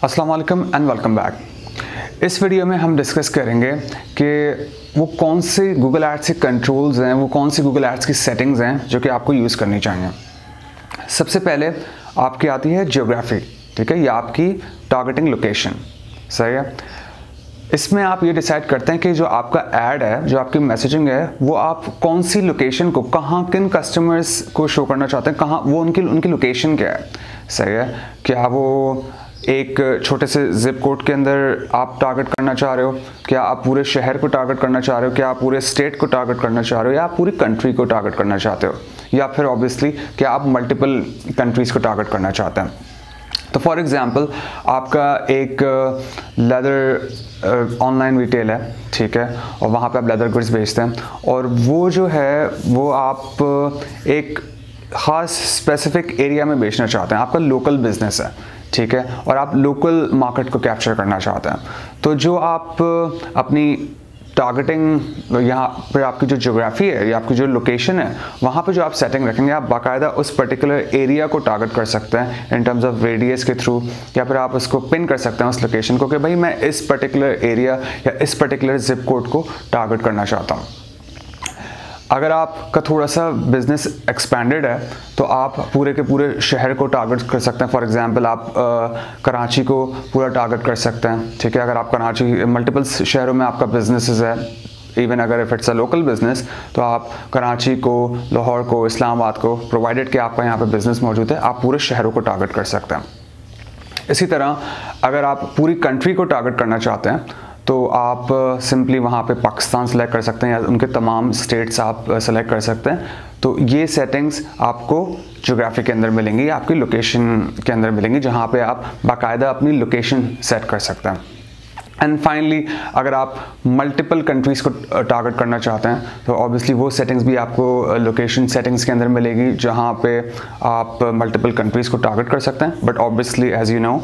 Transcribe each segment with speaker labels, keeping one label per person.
Speaker 1: अस्सलाम वालेकुम and welcome back. इस वीडियो में हम डिस्कस करेंगे कि वो कौन से गूगल एड्स के कंट्रोल्स हैं, वो कौन सी गूगल एड्स की सेटिंग्स हैं जो कि आपको यूज़ करनी चाहिए। सबसे पहले आपकी आती है जियोग्राफी, ठीक है, या आपकी टारगेटिंग लोकेशन। सही है। इसमें आप ये डिसाइड करते हैं कि जो आपका ऐड है, जो आपकी मैसेजिंग है, वो आप कौन सी लोकेशन को, कहाँ, किन कस्टमर्स को शो करना चाहते हैं, कहाँ वो उनकी लोकेशन क्या है। सही है। क्या वो एक छोटे से जिप कोड के अंदर आप टारगेट करना चाह रहे हो, क्या आप पूरे शहर को टारगेट करना चाह रहे हो, क्या आप पूरे स्टेट को टारगेट करना चाह रहे हो, या आप पूरी कंट्री को टारगेट करना चाहते हो, या फिर ऑब्वियसली क्या आप मल्टीपल कंट्रीज़ को टारगेट करना चाहते हैं। तो फॉर एग्जांपल आपका एक लेदर ऑनलाइन रिटेल है, ठीक है, और वहाँ पे आप लेदर गुड्स बेचते हैं, और वो जो है वो आप एक ख़ास स्पेसिफिक एरिया में बेचना चाहते हैं, आपका लोकल बिजनेस है, ठीक है, और आप लोकल मार्केट को कैप्चर करना चाहते हैं। तो जो आप अपनी टारगेटिंग, यहाँ पर आपकी जो ज्योग्राफी है या आपकी जो लोकेशन है, वहाँ पे जो आप सेटिंग रखेंगे, आप बाकायदा उस पर्टिकुलर एरिया को टारगेट कर सकते हैं इन टर्म्स ऑफ रेडियस के थ्रू, या फिर आप उसको पिन कर सकते हैं उस लोकेशन को कि भाई मैं इस पर्टिकुलर एरिया या इस पर्टिकुलर जिप कोड को टारगेट करना चाहता हूँ। अगर आपका थोड़ा सा बिजनेस एक्सपेंडेड है तो आप पूरे के पूरे शहर को टारगेट कर सकते हैं। फॉर एग्जांपल आप कराची को पूरा टारगेट कर सकते हैं, ठीक है। अगर आप कराची, मल्टीपल शहरों में आपका बिजनेसेस है, इवन अगर if it's a local business, तो आप कराची को, लाहौर को, इस्लामाबाद को, प्रोवाइडेड कि आपका यहाँ पे बिजनेस मौजूद है, आप पूरे शहरों को टारगेट कर सकते हैं। इसी तरह अगर आप पूरी कंट्री को टारगेट करना चाहते हैं तो आप सिंपली वहाँ पे पाकिस्तान सेलेक्ट कर सकते हैं, या उनके तमाम स्टेट्स आप सेलेक्ट कर सकते हैं। तो ये सेटिंग्स आपको ज्योग्राफी के अंदर मिलेंगी, आपकी लोकेशन के अंदर मिलेंगी, जहाँ पे आप बाकायदा अपनी लोकेशन सेट कर सकते हैं। एंड फाइनली अगर आप मल्टीपल कंट्रीज़ को टारगेट करना चाहते हैं तो ऑब्वियसली वो सेटिंग्स भी आपको लोकेशन सेटिंग्स के अंदर मिलेगी, जहाँ पे आप मल्टीपल कंट्रीज़ को टारगेट कर सकते हैं। But obviously as you know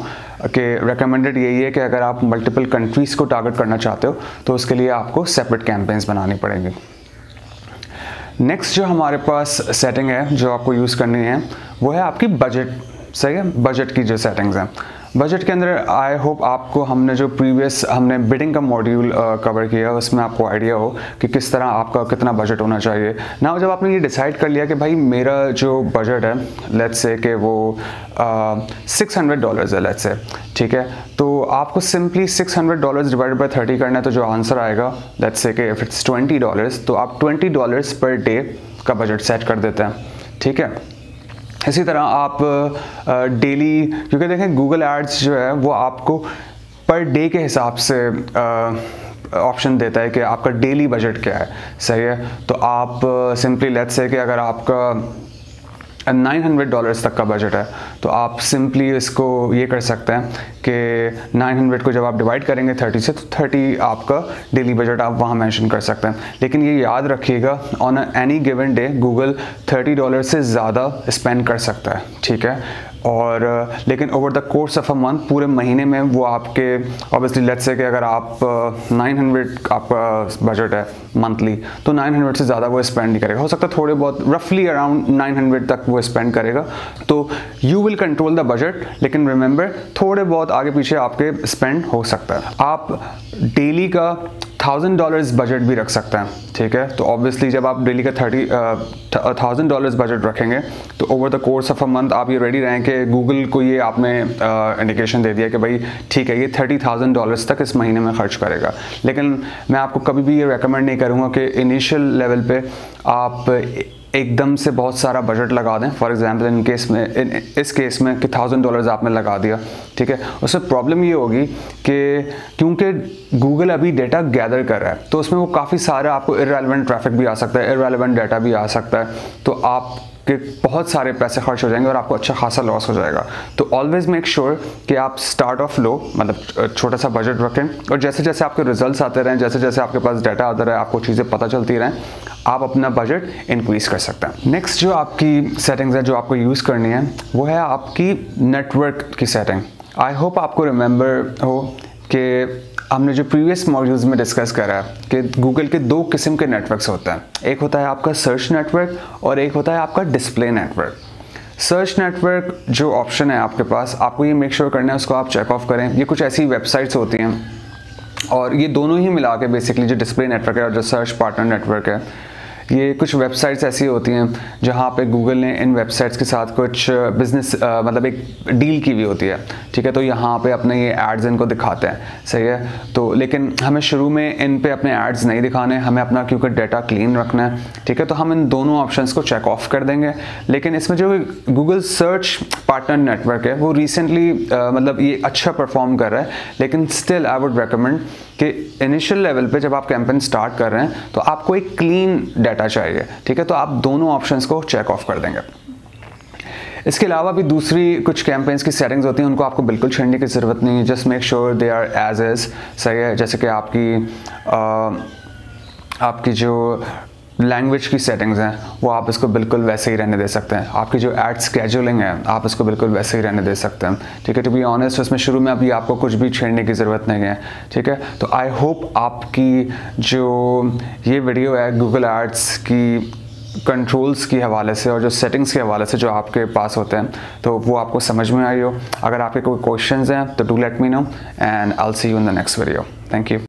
Speaker 1: कि रेकमेंडेड यही है कि अगर आप मल्टीपल कंट्रीज़ को टारगेट करना चाहते हो तो उसके लिए आपको सेपरेट कैंपेन्स बनानी पड़ेंगी। नेक्स्ट जो हमारे पास सेटिंग है जो आपको यूज़ करनी है वो है आपकी बजट। सही है। बजट की जो सेटिंग्स हैं, बजट के अंदर आई होप आपको हमने जो हमने बिडिंग का मॉड्यूल कवर किया उसमें आपको आइडिया हो कि किस तरह आपका कितना बजट होना चाहिए ना। जब आपने ये डिसाइड कर लिया कि भाई मेरा जो बजट है, लेट्स से कि वो $600 है, लेट्स से, ठीक है, तो आपको सिंपली $600 डिवाइडेड बाय 30 करना है। तो जो आंसर आएगा, लेट्स से कि इफ इट्स $20, तो आप $20 पर डे का बजट सेट कर देते हैं, ठीक है। इसी तरह आप डेली, क्योंकि देखें गूगल एड्स जो है वो आपको पर डे के हिसाब से ऑप्शन देता है कि आपका डेली बजट क्या है। सही है। तो आप सिंपली लेट्स से कि अगर आपका $900 तक का बजट है तो आप सिंपली इसको ये कर सकते हैं कि 900 को जब आप डिवाइड करेंगे 30 से, तो 30 आपका डेली बजट आप वहाँ मेंशन कर सकते हैं। लेकिन ये याद रखिएगा, on any given day Google $30 से ज़्यादा स्पेंड कर सकता है, ठीक है। और लेकिन over the course of a month, पूरे महीने में वो आपके ऑब्वियसली लेट्स से कि अगर आप 900 आपका बजट है मंथली, तो 900 से ज़्यादा वो स्पेंड नहीं करेगा। हो सकता है थोड़े बहुत रफली अराउंड 900 तक वो स्पेंड करेगा। तो you will control the budget, लेकिन रिमेंबर थोड़े बहुत आगे पीछे आपके स्पेंड हो सकता है। आप डेली का $1000 बजट भी रख सकते हैं, ठीक है। तो ऑब्वियसली जब आप डेली का $1000 बजट रखेंगे तो over the course of a month आप ये रेडी रहें कि गूगल को ये आपने इंडिकेशन दे दिया कि भाई ठीक है, ये $30,000 तक इस महीने में खर्च करेगा। लेकिन मैं आपको कभी भी ये रेकमेंड नहीं करूँगा कि इनिशियल लेवल पे आप एकदम से बहुत सारा बजट लगा दें। फॉर एग्जांपल इस केस में कि $1000 आपने लगा दिया, ठीक है। उससे प्रॉब्लम ये होगी कि क्योंकि गूगल अभी डेटा गैदर कर रहा है तो उसमें वो काफ़ी सारा आपको इररेलेवेंट ट्रैफिक भी आ सकता है, इररेलेवेंट डाटा भी आ सकता है, तो आपके बहुत सारे पैसे खर्च हो जाएंगे और आपको अच्छा खासा लॉस हो जाएगा। तो ऑलवेज मेक श्योर कि आप स्टार्ट ऑफ लो, मतलब छोटा सा बजट रखें, और जैसे जैसे आपके रिजल्ट्स आते रहें, जैसे जैसे आपके पास डाटा आता रहे, आपको चीज़ें पता चलती रहें, आप अपना बजट इंक्रीज कर सकते हैं। नेक्स्ट जो आपकी सेटिंग्स है जो आपको यूज़ करनी है वो है आपकी नेटवर्क की सेटिंग। आई होप आपको रिमेंबर हो कि हमने जो प्रीवियस मॉड्यूल्स में डिस्कस करा है कि गूगल के दो किस्म के नेटवर्क्स होते हैं। एक होता है आपका सर्च नेटवर्क और एक होता है आपका डिस्प्ले नेटवर्क। सर्च नेटवर्क जो ऑप्शन है आपके पास, आपको ये मेक श्योर करना है उसको आप चेक ऑफ करें। ये कुछ ऐसी वेबसाइट्स होती हैं और ये दोनों ही मिला के बेसिकली जो डिस्प्ले नेटवर्क है और जो सर्च पार्टनर नेटवर्क है, ये कुछ वेबसाइट्स ऐसी होती हैं जहाँ पे गूगल ने इन वेबसाइट्स के साथ कुछ बिजनेस मतलब एक डील की हुई होती है, ठीक है। तो यहाँ पे अपने ये एड्स इनको दिखाते हैं, सही है। तो लेकिन हमें शुरू में इन पे अपने एड्स नहीं दिखाने, हमें अपना क्योंकि डाटा क्लीन रखना है, ठीक है। तो हम इन दोनों ऑप्शंस को चेक ऑफ कर देंगे। लेकिन इसमें जो गूगल सर्च पार्टनर नेटवर्क है वो रिसेंटली मतलब ये अच्छा परफॉर्म कर रहा है, लेकिन स्टिल आई वुड रिकमेंड कि इनिशियल लेवल पे जब आप कैंपेन स्टार्ट कर रहे हैं तो आपको एक क्लीन डाटा चाहिए, ठीक है। तो आप दोनों ऑप्शंस को चेक ऑफ कर देंगे। इसके अलावा भी दूसरी कुछ कैंपेन्स की सेटिंग्स होती हैं, उनको आपको बिल्कुल छेड़ने की ज़रूरत नहीं है। Just make sure they are as is, सही है। जैसे कि आपकी जो लैंग्वेज की सेटिंग्स हैं वो आप इसको बिल्कुल वैसे ही रहने दे सकते हैं। आपकी जो एड स्केजुलिंग है आप इसको बिल्कुल वैसे ही रहने दे सकते हैं, ठीक है। टू बी ऑनेस्ट इसमें शुरू में अभी आपको कुछ भी छेड़ने की ज़रूरत नहीं है, ठीक है। तो आई होप आपकी जो ये वीडियो है गूगल एड्स की कंट्रोल्स के हवाले से और जो सेटिंग्स के हवाले से जो आपके पास होते हैं तो वो आपको समझ में आई हो। अगर आपके कोई क्वेश्चंस हैं तो do let me know and I will see you in the next video. Thank you.